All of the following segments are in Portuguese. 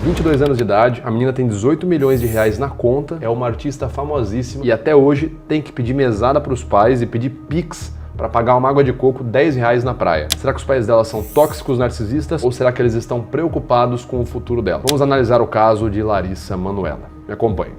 22 anos de idade, a menina tem 18 milhões de reais na conta, é uma artista famosíssima e até hoje tem que pedir mesada para os pais e pedir Pix para pagar uma água de coco R$10 na praia. Será que os pais dela são tóxicos narcisistas ou será que eles estão preocupados com o futuro dela? Vamos analisar o caso de Larissa Manoela. Me acompanhe.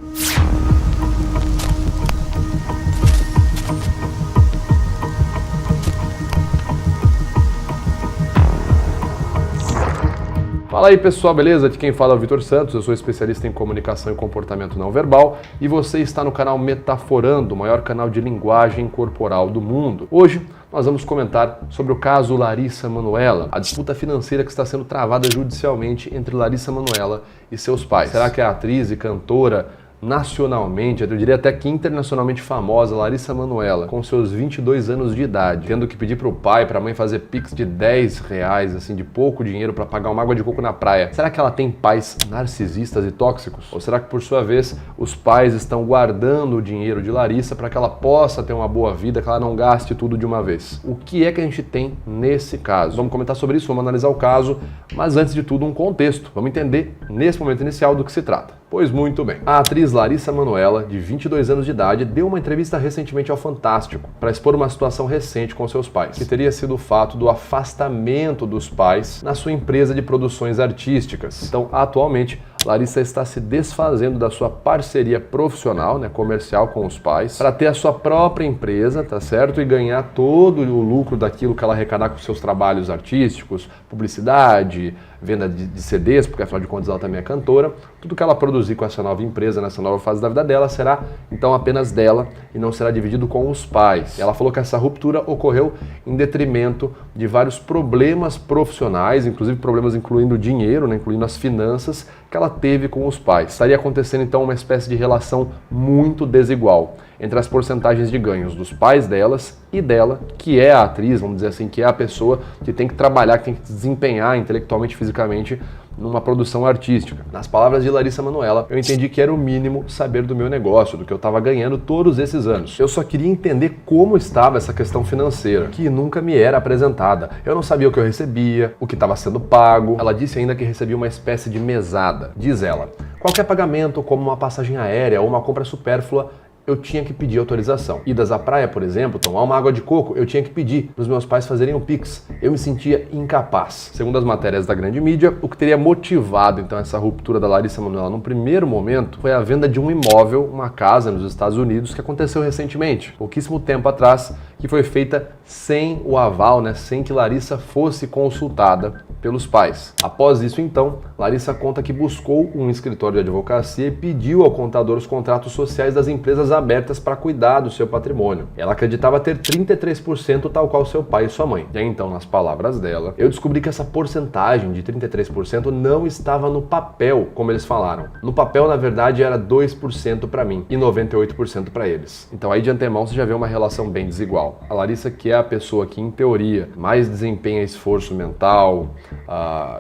Fala aí pessoal, beleza? Aqui quem fala é o Vitor Santos, eu sou especialista em comunicação e comportamento não verbal e você está no canal Metaforando, o maior canal de linguagem corporal do mundo. Hoje nós vamos comentar sobre o caso Larissa Manoela, a disputa financeira que está sendo travada judicialmente entre Larissa Manoela e seus pais. Será que a atriz e cantora nacionalmente, eu diria até que internacionalmente famosa, Larissa Manoela, com seus 22 anos de idade, tendo que pedir pro pai, pra mãe fazer Pix de R$10, assim, de pouco dinheiro para pagar uma água de coco na praia. Será que ela tem pais narcisistas e tóxicos? Ou será que, por sua vez, os pais estão guardando o dinheiro de Larissa para que ela possa ter uma boa vida, que ela não gaste tudo de uma vez? O que é que a gente tem nesse caso? Vamos comentar sobre isso, vamos analisar o caso, mas antes de tudo um contexto. Vamos entender, nesse momento inicial, do que se trata. Pois muito bem. A atriz Larissa Manoela, de 22 anos de idade, deu uma entrevista recentemente ao Fantástico para expor uma situação recente com seus pais, que teria sido o fato do afastamento dos pais na sua empresa de produções artísticas. Então, atualmente, Larissa está se desfazendo da sua parceria profissional, comercial com os pais, para ter a sua própria empresa, tá certo? E ganhar todo o lucro daquilo que ela arrecadar com seus trabalhos artísticos, publicidade, venda de CDs, porque afinal de contas ela também é cantora. Tudo que ela produzir com essa nova empresa, nessa nova fase da vida dela, será então apenas dela e não será dividido com os pais. Ela falou que essa ruptura ocorreu em detrimento de vários problemas profissionais, inclusive problemas incluindo dinheiro, incluindo as finanças, que ela teve com os pais. Estaria acontecendo então uma espécie de relação muito desigual entre as porcentagens de ganhos dos pais delas e dela, que é a atriz, vamos dizer assim, que é a pessoa que tem que trabalhar, que tem que se desempenhar intelectualmente, fisicamente, numa produção artística. Nas palavras de Larissa Manoela, eu entendi que era o mínimo saber do meu negócio, do que eu estava ganhando todos esses anos. Eu só queria entender como estava essa questão financeira, que nunca me era apresentada. Eu não sabia o que eu recebia, o que estava sendo pago. Ela disse ainda que recebia uma espécie de mesada. Diz ela, qualquer pagamento, como uma passagem aérea ou uma compra supérflua, eu tinha que pedir autorização. Idas à praia, por exemplo, tomar uma água de coco, eu tinha que pedir para os meus pais fazerem um Pix. Eu me sentia incapaz. Segundo as matérias da grande mídia, o que teria motivado então essa ruptura da Larissa Manoela num primeiro momento foi a venda de um imóvel, uma casa nos Estados Unidos, que aconteceu recentemente, pouquíssimo tempo atrás, que foi feita sem o aval, sem que Larissa fosse consultada pelos pais. Após isso, então, Larissa conta que buscou um escritório de advocacia e pediu ao contador os contratos sociais das empresas abertas para cuidar do seu patrimônio. Ela acreditava ter 33% tal qual seu pai e sua mãe. E aí, então, nas palavras dela, eu descobri que essa porcentagem de 33% não estava no papel, como eles falaram. No papel, na verdade, era 2% para mim e 98% para eles. Então, aí de antemão, você já vê uma relação bem desigual. A Larissa, que é a pessoa que, em teoria, mais desempenha esforço mental,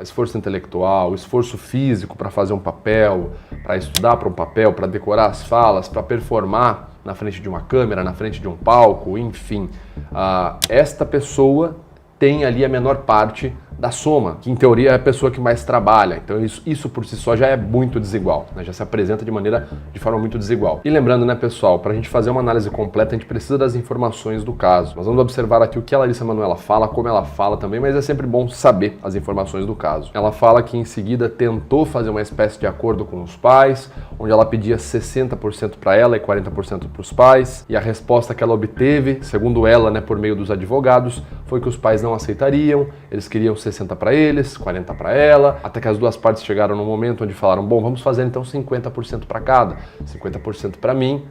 esforço intelectual, esforço físico para fazer um papel, para estudar para um papel, para decorar as falas, para performar na frente de uma câmera, na frente de um palco, enfim. Esta pessoa tem ali a menor parte da soma, que em teoria é a pessoa que mais trabalha. Então isso por si só já é muito desigual, já se apresenta de forma muito desigual. E lembrando, pessoal, para a gente fazer uma análise completa, a gente precisa das informações do caso. Nós vamos observar aqui o que a Larissa Manoela fala, como ela fala também, mas é sempre bom saber as informações do caso. Ela fala que em seguida tentou fazer uma espécie de acordo com os pais, onde ela pedia 60% para ela e 40% para os pais, e a resposta que ela obteve, segundo ela, por meio dos advogados, foi que os pais não aceitariam, eles queriam 60% para eles, 40% para ela, até que as duas partes chegaram num momento onde falaram, bom, vamos fazer então 50% para cada, 50% para mim,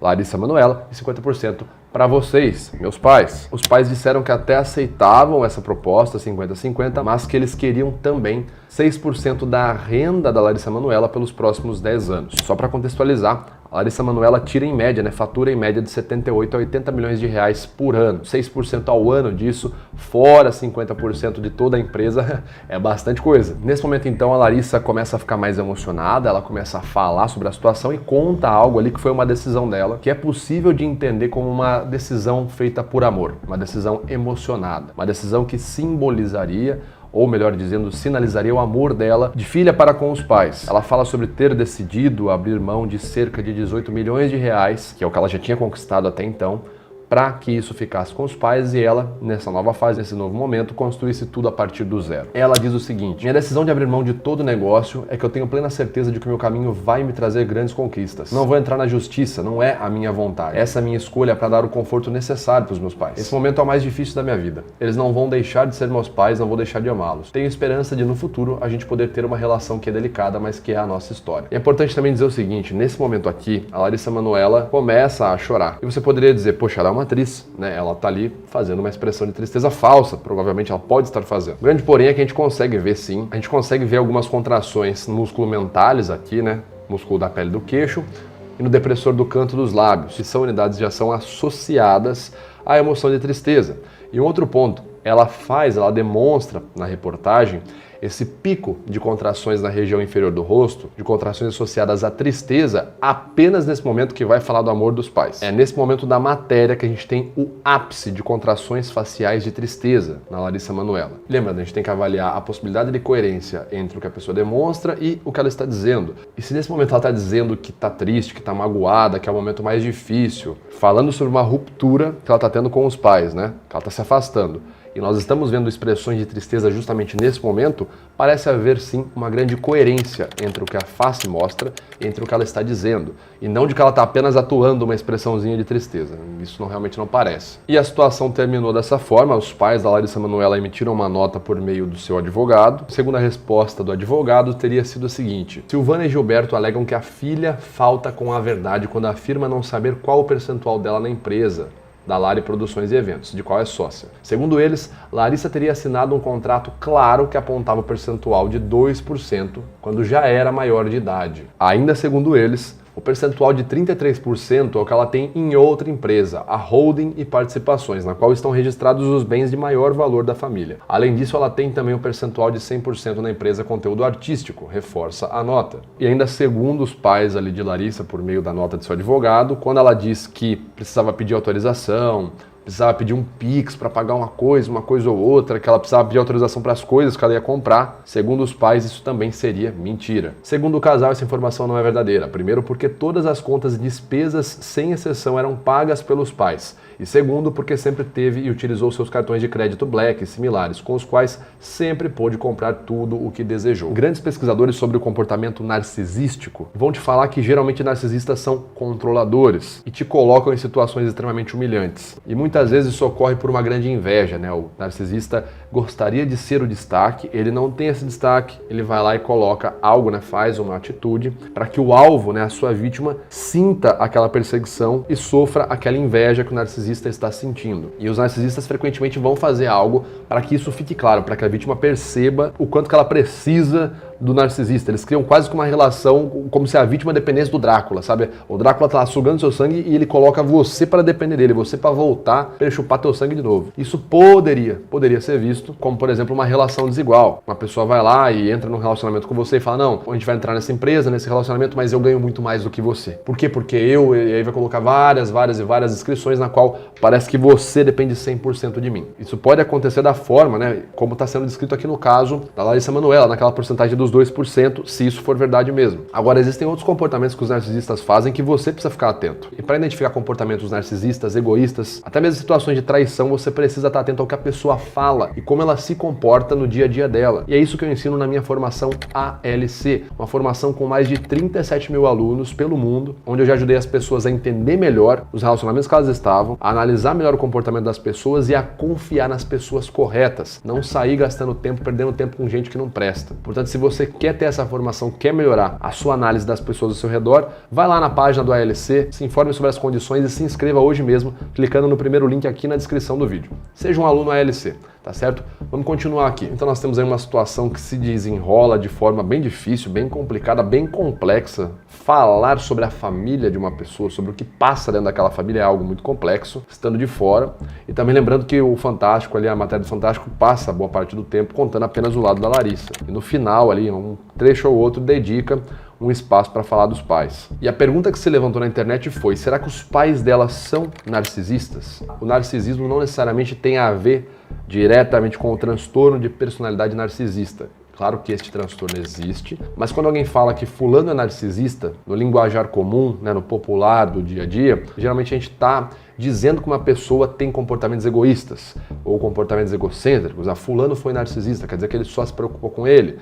Larissa Manoela, e 50% para vocês, meus pais. Os pais disseram que até aceitavam essa proposta, 50-50, mas que eles queriam também 6% da renda da Larissa Manoela pelos próximos 10 anos. Só para contextualizar, a Larissa Manoela tira em média, fatura em média de 78 a 80 milhões de reais por ano. 6% ao ano disso, fora 50% de toda a empresa, é bastante coisa. Nesse momento, então, a Larissa começa a ficar mais emocionada, ela começa a falar sobre a situação e conta algo ali que foi uma decisão dela, que é possível de entender como uma decisão feita por amor, uma decisão emocionada, uma decisão que simbolizaria ou melhor dizendo, sinalizaria o amor dela de filha para com os pais. Ela fala sobre ter decidido abrir mão de cerca de 18 milhões de reais, que é o que ela já tinha conquistado até então, para que isso ficasse com os pais e ela, nessa nova fase, nesse novo momento, construísse tudo a partir do zero. Ela diz o seguinte: minha decisão de abrir mão de todo o negócio é que eu tenho plena certeza de que o meu caminho vai me trazer grandes conquistas. Não vou entrar na justiça, não é a minha vontade. Essa é a minha escolha para dar o conforto necessário para os meus pais. Esse momento é o mais difícil da minha vida. Eles não vão deixar de ser meus pais, não vou deixar de amá-los. Tenho esperança de, no futuro, a gente poder ter uma relação que é delicada, mas que é a nossa história. E é importante também dizer o seguinte: nesse momento aqui, a Larissa Manoela começa a chorar. E você poderia dizer, poxa, ela é uma atriz, né? Ela tá ali fazendo uma expressão de tristeza falsa, provavelmente ela pode estar fazendo. O grande porém é que a gente consegue ver sim, a gente consegue ver algumas contrações no músculo mentalis aqui, né? Músculo da pele do queixo e no depressor do canto dos lábios, que são unidades de ação associadas à emoção de tristeza. E um outro ponto, ela demonstra na reportagem esse pico de contrações na região inferior do rosto, de contrações associadas à tristeza, apenas nesse momento que vai falar do amor dos pais. É nesse momento da matéria que a gente tem o ápice de contrações faciais de tristeza na Larissa Manoela. Lembra, a gente tem que avaliar a possibilidade de coerência entre o que a pessoa demonstra e o que ela está dizendo. E se nesse momento ela está dizendo que está triste, que está magoada, que é o momento mais difícil, falando sobre uma ruptura que ela está tendo com os pais, né? Que ela está se afastando, e nós estamos vendo expressões de tristeza justamente nesse momento, parece haver sim uma grande coerência entre o que a face mostra e entre o que ela está dizendo, e não de que ela está apenas atuando uma expressãozinha de tristeza. Isso realmente não parece. E a situação terminou dessa forma. Os pais da Larissa Manoela emitiram uma nota por meio do seu advogado. Segundo a resposta do advogado, teria sido a seguinte: Silvana e Gilberto alegam que a filha falta com a verdade quando afirma não saber qual o percentual dela na empresa da Lari Produções e Eventos, de qual é sócia. Segundo eles, Larissa teria assinado um contrato claro que apontava o percentual de 2% quando já era maior de idade. Ainda segundo eles, o percentual de 33% é o que ela tem em outra empresa, a Holding e Participações, na qual estão registrados os bens de maior valor da família. Além disso, ela tem também um percentual de 100% na empresa Conteúdo Artístico, reforça a nota. E ainda segundo os pais ali de Larissa, por meio da nota de seu advogado, quando ela diz que precisava pedir autorização, precisava pedir um Pix para pagar uma coisa ou outra, que ela precisava pedir autorização para as coisas que ela ia comprar. Segundo os pais, isso também seria mentira. Segundo o casal, essa informação não é verdadeira. Primeiro, porque todas as contas e despesas, sem exceção, eram pagas pelos pais. E segundo, porque sempre teve e utilizou seus cartões de crédito Black e similares, com os quais sempre pôde comprar tudo o que desejou. Grandes pesquisadores sobre o comportamento narcisístico vão te falar que geralmente narcisistas são controladores e te colocam em situações extremamente humilhantes. E muitas vezes isso ocorre por uma grande inveja, né? O narcisista gostaria de ser o destaque, ele não tem esse destaque, ele vai lá e coloca algo, né? Faz uma atitude para que o alvo, né? A sua vítima, sinta aquela perseguição e sofra aquela inveja que o narcisista está sentindo. E os narcisistas frequentemente vão fazer algo para que isso fique claro, para que a vítima perceba o quanto que ela precisa do narcisista. Eles criam quase que uma relação como se a vítima dependesse do Drácula, sabe? O Drácula tá lá sugando seu sangue e ele coloca você para depender dele, você para voltar para ele chupar teu sangue de novo. Isso poderia ser visto como, por exemplo, uma relação desigual. Uma pessoa vai lá e entra num relacionamento com você e fala: não, a gente vai entrar nessa empresa, nesse relacionamento, mas eu ganho muito mais do que você. Por quê? Porque e aí vai colocar várias inscrições na qual parece que você depende 100% de mim. Isso pode acontecer da forma, né, como está sendo descrito aqui no caso da Larissa Manoela, naquela porcentagem dos 2%, se isso for verdade mesmo. Agora, existem outros comportamentos que os narcisistas fazem que você precisa ficar atento. E para identificar comportamentos narcisistas, egoístas, até mesmo situações de traição, você precisa estar atento ao que a pessoa fala e como ela se comporta no dia a dia dela. E é isso que eu ensino na minha formação ALC, uma formação com mais de 37 mil alunos pelo mundo, onde eu já ajudei as pessoas a entender melhor os relacionamentos que elas estavam, a analisar melhor o comportamento das pessoas e a confiar nas pessoas corretas. Não sair gastando tempo, perdendo tempo com gente que não presta. Portanto, se você quer ter essa formação, quer melhorar a sua análise das pessoas ao seu redor, vai lá na página do ALC, se informe sobre as condições e se inscreva hoje mesmo, clicando no primeiro link aqui na descrição do vídeo. Seja um aluno ALC, tá certo? Vamos continuar aqui. Então nós temos aí uma situação que se desenrola de forma bem difícil, bem complicada, bem complexa. Falar sobre a família de uma pessoa, sobre o que passa dentro daquela família é algo muito complexo, estando de fora. E também lembrando que o Fantástico ali, a matéria do Fantástico, passa boa parte do tempo contando apenas o lado da Larissa. E no final ali, um trecho ou outro dedica um espaço para falar dos pais. E a pergunta que se levantou na internet foi: será que os pais dela são narcisistas? O narcisismo não necessariamente tem a ver diretamente com o transtorno de personalidade narcisista. Claro que este transtorno existe, mas quando alguém fala que fulano é narcisista, no linguajar comum, né, no popular do dia a dia, geralmente a gente está dizendo que uma pessoa tem comportamentos egoístas ou comportamentos egocêntricos. Fulano foi narcisista, quer dizer que ele só se preocupou com ele,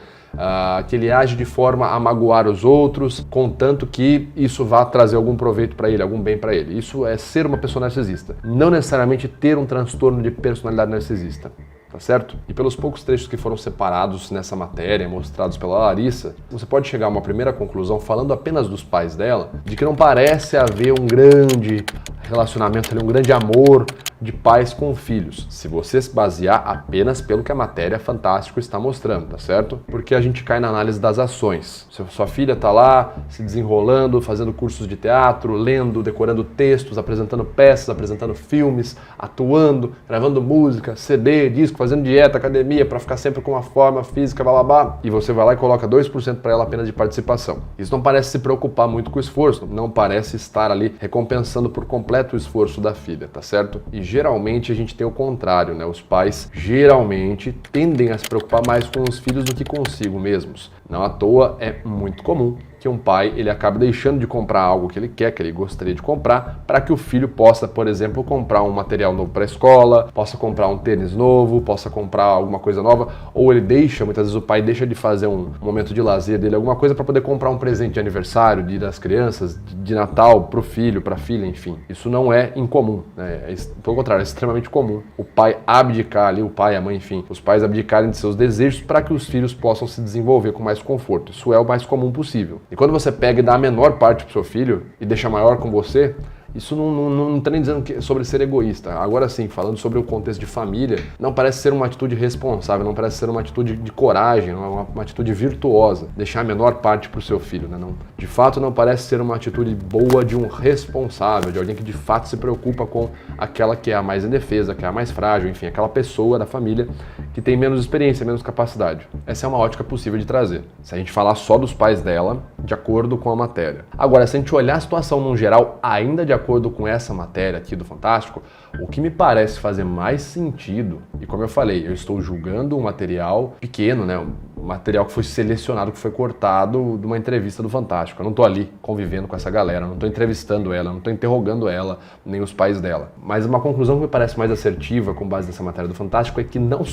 que ele age de forma a magoar os outros, contanto que isso vá trazer algum proveito para ele, algum bem para ele. Isso é ser uma pessoa narcisista, não necessariamente ter um transtorno de personalidade narcisista. Tá certo? E pelos poucos trechos que foram separados nessa matéria, mostrados pela Larissa, você pode chegar a uma primeira conclusão, falando apenas dos pais dela, de que não parece haver um grande relacionamento, um grande amor de pais com filhos, se você se basear apenas pelo que a matéria Fantástico está mostrando, tá certo? Porque a gente cai na análise das ações. Se sua filha tá lá se desenrolando, fazendo cursos de teatro, lendo, decorando textos, apresentando peças, apresentando filmes, atuando, gravando música, CD, disco, fazendo dieta, academia, para ficar sempre com uma forma física, blá blá blá, e você vai lá e coloca 2% para ela apenas de participação. Isso não parece se preocupar muito com o esforço, não parece estar ali recompensando por completo o esforço da filha, tá certo? E geralmente a gente tem o contrário, né? Os pais geralmente tendem a se preocupar mais com os filhos do que consigo mesmos. Não à toa é muito comum que um pai ele acabe deixando de comprar algo que ele quer, que ele gostaria de comprar, para que o filho possa, por exemplo, comprar um material novo para a escola, possa comprar um tênis novo, possa comprar alguma coisa nova, ou ele deixa, muitas vezes o pai deixa de fazer um momento de lazer dele, alguma coisa para poder comprar um presente de aniversário, Dia das Crianças, de Natal, para o filho, para a filha, enfim. Isso não é incomum, né? Pelo contrário, é extremamente comum o pai abdicar ali, o pai, a mãe, enfim, os pais abdicarem de seus desejos para que os filhos possam se desenvolver com mais conforto. Isso é o mais comum possível. E quando você pega e dá a menor parte pro seu filho e deixa maior com você, isso não está nem dizendo sobre ser egoísta. Agora sim, falando sobre o contexto de família, não parece ser uma atitude responsável, não parece ser uma atitude de coragem, uma atitude virtuosa, deixar a menor parte para o seu filho, né? Não, de fato não parece ser uma atitude boa de um responsável, de alguém que de fato se preocupa com aquela que é a mais indefesa, que é a mais frágil, enfim, aquela pessoa da família que tem menos experiência, menos capacidade. Essa é uma ótica possível de trazer, se a gente falar só dos pais dela, de acordo com a matéria. Agora, se a gente olhar a situação num geral, ainda de acordo com essa matéria aqui do Fantástico, o que me parece fazer mais sentido, e como eu falei, eu estou julgando um material pequeno, né? Um material que foi selecionado, que foi cortado de uma entrevista do Fantástico. Eu não estou ali convivendo com essa galera, não estou entrevistando ela, não estou interrogando ela, nem os pais dela. Mas uma conclusão que me parece mais assertiva com base nessa matéria do Fantástico é que não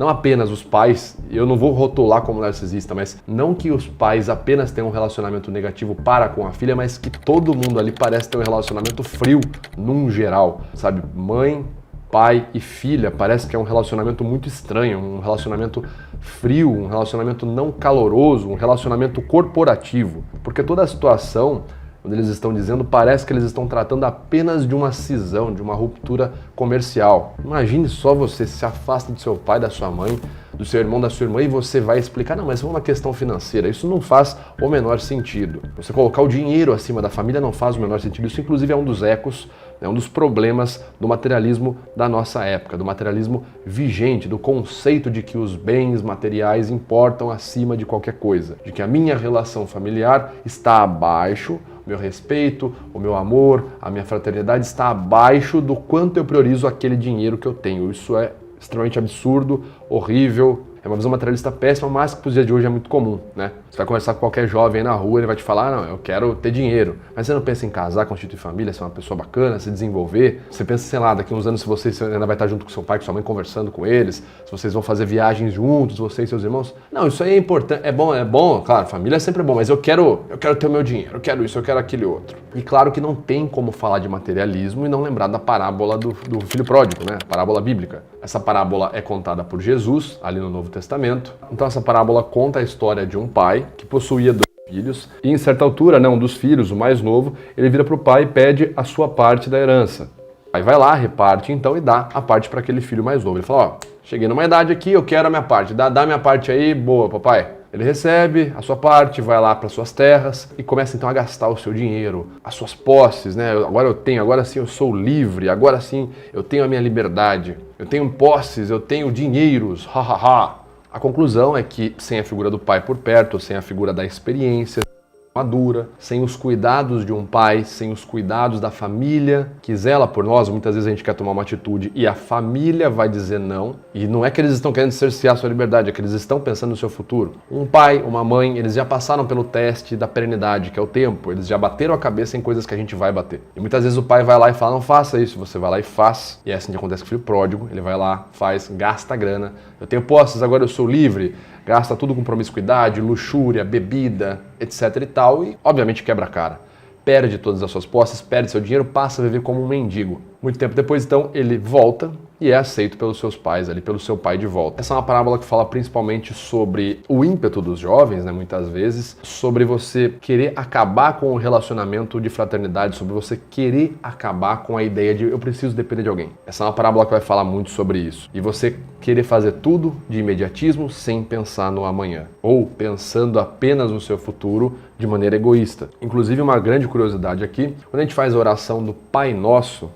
apenas os pais, eu não vou rotular como narcisista, mas não que os pais apenas tenham um relacionamento negativo para com a filha, mas que todo mundo ali parece ter um relacionamento frio, num geral, sabe? Mãe, pai e filha, parece que é um relacionamento muito estranho, um relacionamento frio, um relacionamento não caloroso, um relacionamento corporativo, porque toda a situação, quando eles estão dizendo, parece que eles estão tratando apenas de uma cisão, de uma ruptura comercial. Imagine só, você se afasta do seu pai, da sua mãe, do seu irmão, da sua irmã, e você vai explicar, não, mas é uma questão financeira, isso não faz o menor sentido. Você colocar o dinheiro acima da família não faz o menor sentido, isso inclusive é um dos ecos, é um dos problemas do materialismo da nossa época, do materialismo vigente, do conceito de que os bens materiais importam acima de qualquer coisa, de que a minha relação familiar está abaixo, o meu respeito, o meu amor, a minha fraternidade está abaixo do quanto eu priorizo aquele dinheiro que eu tenho. Isso é extremamente absurdo, horrível, é uma visão materialista péssima, mas que para os dias de hoje é muito comum, né? Você vai conversar com qualquer jovem aí na rua, ele vai te falar, não, eu quero ter dinheiro. Mas você não pensa em casar, constituir família, ser uma pessoa bacana, se desenvolver? Você pensa, sei lá, daqui uns anos se você ainda vai estar junto com seu pai, com sua mãe, conversando com eles, se vocês vão fazer viagens juntos, você e seus irmãos? Não, isso aí é importante, é bom, claro, família é sempre bom, mas eu quero ter o meu dinheiro, eu quero isso, eu quero aquele outro. E claro que não tem como falar de materialismo e não lembrar da parábola do filho pródigo, né? Parábola bíblica. Essa parábola é contada por Jesus, ali no Novo Testamento. Então essa parábola conta a história de um pai que possuía 2 filhos e em certa altura, né, um dos filhos, o mais novo, ele vira para o pai e pede a sua parte da herança. Aí vai lá, reparte então e dá a parte para aquele filho mais novo. Ele fala, ó, cheguei numa idade aqui, eu quero a minha parte, dá a minha parte aí, boa papai. Ele recebe a sua parte, vai lá para suas terras e começa então a gastar o seu dinheiro, as suas posses, né? Agora sim eu sou livre, agora sim eu tenho a minha liberdade, eu tenho posses, eu tenho dinheiros, hahaha. A conclusão é que sem a figura do pai por perto, sem a figura da experiência, madura, sem os cuidados de um pai, sem os cuidados da família que zela por nós. Muitas vezes a gente quer tomar uma atitude e a família vai dizer não. E não é que eles estão querendo cercear a sua liberdade, é que eles estão pensando no seu futuro. Um pai, uma mãe, eles já passaram pelo teste da perenidade, que é o tempo. Eles já bateram a cabeça em coisas que a gente vai bater. E muitas vezes o pai vai lá e fala, não faça isso. Você vai lá e faz. E é assim que acontece com o filho pródigo. Ele vai lá, faz, gasta grana. Eu tenho posses, agora eu sou livre. Gasta tudo com promiscuidade, luxúria, bebida, etc e tal, e obviamente quebra a cara. Perde todas as suas posses, perde seu dinheiro, passa a viver como um mendigo. Muito tempo depois, então, ele volta e é aceito pelos seus pais ali, pelo seu pai de volta. Essa é uma parábola que fala principalmente sobre o ímpeto dos jovens, né, muitas vezes, sobre você querer acabar com o relacionamento de fraternidade, sobre você querer acabar com a ideia de eu preciso depender de alguém. Essa é uma parábola que vai falar muito sobre isso. E você querer fazer tudo de imediatismo sem pensar no amanhã, ou pensando apenas no seu futuro de maneira egoísta. Inclusive, uma grande curiosidade aqui, quando a gente faz a oração do Pai Nosso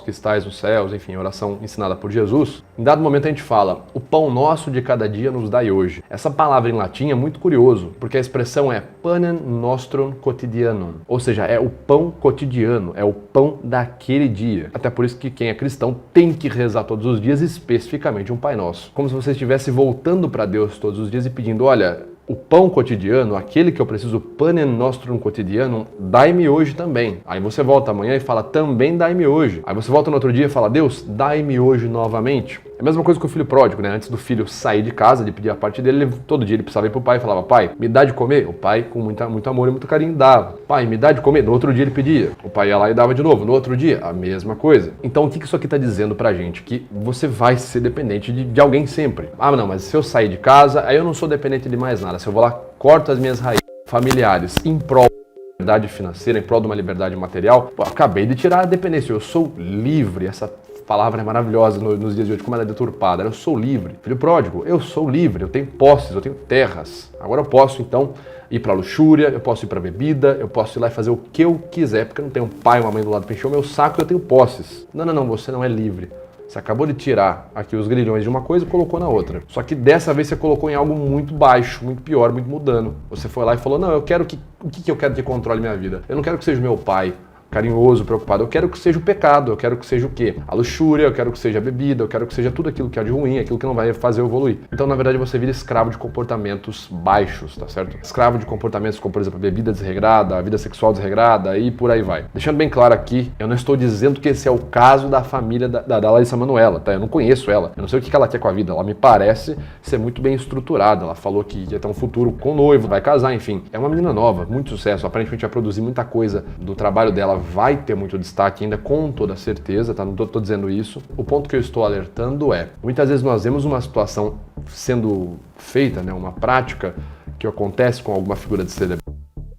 que estais nos céus, enfim, a oração ensinada por Jesus, em dado momento a gente fala, o pão nosso de cada dia nos dai hoje. Essa palavra em latim é muito curioso, porque a expressão é panem nostrum quotidianum, ou seja, é o pão cotidiano, é o pão daquele dia. Até por isso que quem é cristão tem que rezar todos os dias, especificamente um Pai Nosso. Como se você estivesse voltando para Deus todos os dias e pedindo, olha, o pão cotidiano, aquele que eu preciso, panem nostrum quotidianum, dai-me hoje também. Aí você volta amanhã e fala, também dai-me hoje. Aí você volta no outro dia e fala, Deus, dai-me hoje novamente. É a mesma coisa que o filho pródigo, né? Antes do filho sair de casa, de pedir a parte dele, todo dia ele precisava ir pro pai e falava, pai, me dá de comer? O pai, com muito amor e muito carinho, dava. Pai, me dá de comer? No outro dia ele pedia. O pai ia lá e dava de novo. No outro dia, a mesma coisa. Então o que isso aqui tá dizendo pra gente? Que você vai ser dependente de alguém sempre. Ah, não, mas se eu sair de casa, aí eu não sou dependente de mais nada. Se eu vou lá, corto as minhas raízes familiares em prol da liberdade financeira, em prol de uma liberdade material, pô, acabei de tirar a dependência. Eu sou livre. Essa palavra é maravilhosa nos dias de hoje, como ela é deturpada. Eu sou livre. Filho pródigo, eu sou livre. Eu tenho posses, eu tenho terras. Agora eu posso, então, ir para luxúria, eu posso ir para bebida, eu posso ir lá e fazer o que eu quiser, porque eu não tenho um pai e uma mãe do lado para encher o meu saco, eu tenho posses. Não, você não é livre. Você acabou de tirar aqui os grilhões de uma coisa e colocou na outra. Só que dessa vez você colocou em algo muito baixo, muito pior, muito mudando. Você foi lá e falou, não, eu quero que... O que eu quero que controle minha vida? Eu não quero que seja meu pai carinhoso, preocupado. Eu quero que seja o pecado, eu quero que seja o quê? A luxúria, eu quero que seja a bebida, eu quero que seja tudo aquilo que é de ruim, aquilo que não vai fazer eu evoluir. Então, na verdade, você vira escravo de comportamentos baixos, tá certo? Escravo de comportamentos como, por exemplo, a bebida desregrada, a vida sexual desregrada e por aí vai. Deixando bem claro aqui, eu não estou dizendo que esse é o caso da família da Larissa Manoela, tá? Eu não conheço ela, eu não sei o que ela quer com a vida, ela me parece ser muito bem estruturada, ela falou que ia ter um futuro com o noivo, vai casar, enfim. É uma menina nova, muito sucesso, aparentemente vai produzir muita coisa do trabalho dela, vai ter muito destaque ainda, com toda certeza, tá? Não tô dizendo isso. O ponto que eu estou alertando é, muitas vezes nós vemos uma situação sendo feita, né, uma prática que acontece com alguma figura de celebridade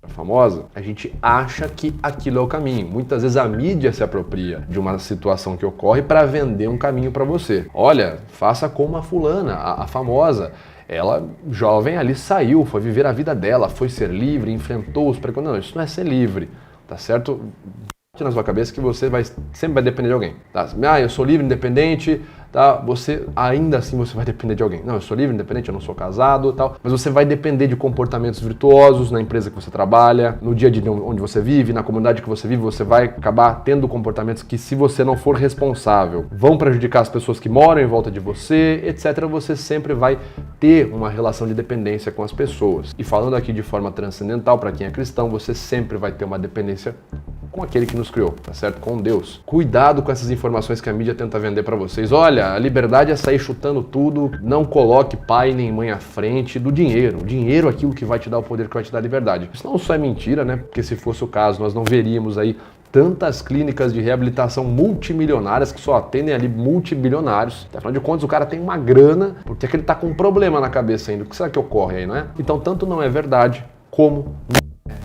famosa, a gente acha que aquilo é o caminho. Muitas vezes a mídia se apropria de uma situação que ocorre para vender um caminho para você. Olha, faça como a fulana, a famosa. Ela, jovem, ali saiu, foi viver a vida dela, foi ser livre, enfrentou os preconceitos. Não, isso não é ser livre, tá certo? Na sua cabeça que você sempre vai depender de alguém. Tá? Ah, eu sou livre, independente, tá? Você, ainda assim, você vai depender de alguém. Não, eu sou livre, independente, eu não sou casado, tal. Mas você vai depender de comportamentos virtuosos na empresa que você trabalha, no dia a dia onde você vive, na comunidade que você vive, você vai acabar tendo comportamentos que, se você não for responsável, vão prejudicar as pessoas que moram em volta de você, etc. Você sempre vai ter uma relação de dependência com as pessoas. E falando aqui de forma transcendental, para quem é cristão, você sempre vai ter uma dependência com aquele que nos criou, tá certo? Com Deus. Cuidado com essas informações que a mídia tenta vender para vocês. Olha, a liberdade é sair chutando tudo, não coloque pai nem mãe à frente do dinheiro. O dinheiro é aquilo que vai te dar o poder, que vai te dar a liberdade. Isso não só é mentira, né? Porque se fosse o caso, nós não veríamos aí tantas clínicas de reabilitação multimilionárias que só atendem ali multibilionários. Afinal de contas, o cara tem uma grana, porque é que ele tá com um problema na cabeça ainda. O que será que ocorre aí, não é? Então, tanto não é verdade, como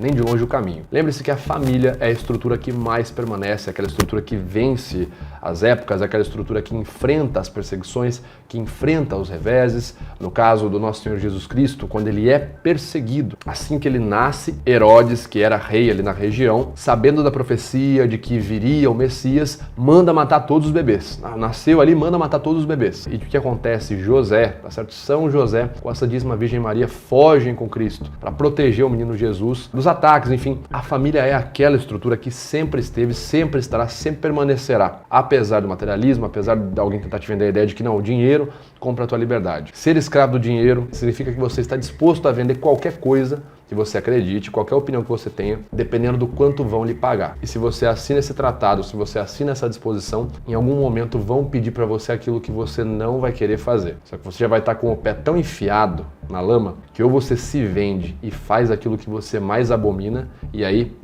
nem de longe o caminho. Lembre-se que a família é a estrutura que mais permanece, aquela estrutura que vence as épocas, aquela estrutura que enfrenta as perseguições, que enfrenta os reveses. No caso do nosso Senhor Jesus Cristo, quando ele é perseguido, assim que ele nasce, Herodes, que era rei ali na região, sabendo da profecia de que viria o Messias, manda matar todos os bebês. Nasceu ali, manda matar todos os bebês. E o que acontece? José, tá certo? São José, com a Santíssima Virgem Maria, fogem com Cristo para proteger o menino Jesus dos ataques. Enfim, a família é aquela estrutura que sempre esteve, sempre estará, sempre permanecerá. Apesar do materialismo, apesar de alguém tentar te vender a ideia de que não, o dinheiro compra a tua liberdade. Ser escravo do dinheiro significa que você está disposto a vender qualquer coisa que você acredite, qualquer opinião que você tenha, dependendo do quanto vão lhe pagar. E se você assina esse tratado, se você assina essa disposição, em algum momento vão pedir para você aquilo que você não vai querer fazer. Só que você já vai estar com o pé tão enfiado na lama que ou você se vende e faz aquilo que você mais abomina, e aí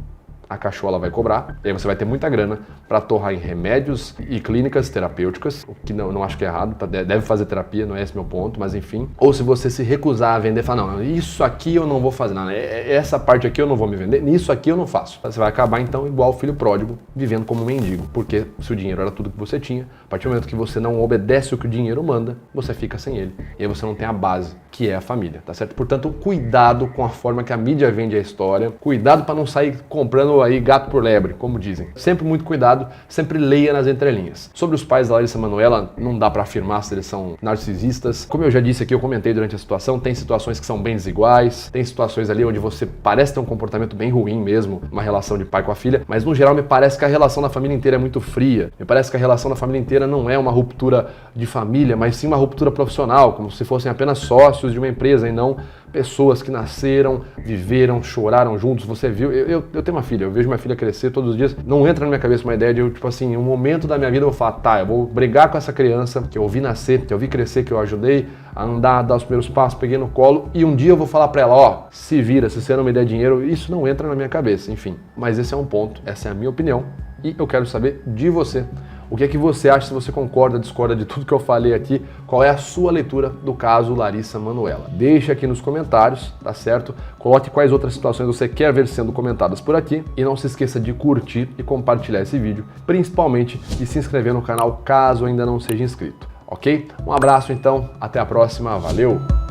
a cachola vai cobrar, e aí você vai ter muita grana para torrar em remédios e clínicas terapêuticas, o que não acho que é errado, tá? Deve fazer terapia, não é esse meu ponto, mas enfim. Ou se você se recusar a vender, falar, não, isso aqui eu não vou fazer, não, essa parte aqui eu não vou me vender, nisso aqui eu não faço. Você vai acabar então igual o filho pródigo, vivendo como um mendigo, porque se o dinheiro era tudo que você tinha, a partir do momento que você não obedece o que o dinheiro manda, você fica sem ele. E aí você não tem a base, que é a família, tá certo? Portanto, cuidado com a forma que a mídia vende a história, cuidado para não sair comprando aí gato por lebre, como dizem. Sempre muito cuidado, sempre leia nas entrelinhas. Sobre os pais da Larissa Manoela, não dá para afirmar se eles são narcisistas. Como eu já disse aqui, eu comentei durante a situação, tem situações que são bem desiguais, tem situações ali onde você parece ter um comportamento bem ruim mesmo, uma relação de pai com a filha, mas no geral me parece que a relação da família inteira é muito fria. Me parece que a relação da família inteira não é uma ruptura de família, mas sim uma ruptura profissional, como se fossem apenas sócios de uma empresa e não pessoas que nasceram, viveram, choraram juntos. Você viu, eu tenho uma filha, eu vejo minha filha crescer todos os dias, não entra na minha cabeça uma ideia de eu, tipo assim, um momento da minha vida eu vou falar, tá, eu vou brigar com essa criança que eu vi nascer, que eu vi crescer, que eu ajudei a andar, a dar os primeiros passos, peguei no colo, e um dia eu vou falar pra ela, ó, se vira, se você não me der dinheiro, isso não entra na minha cabeça, enfim. Mas esse é um ponto, essa é a minha opinião, e eu quero saber de você. O que é que você acha, se você concorda, discorda de tudo que eu falei aqui, qual é a sua leitura do caso Larissa Manoela? Deixe aqui nos comentários, tá certo? Coloque quais outras situações você quer ver sendo comentadas por aqui e não se esqueça de curtir e compartilhar esse vídeo, principalmente de se inscrever no canal caso ainda não seja inscrito, ok? Um abraço então, até a próxima, valeu!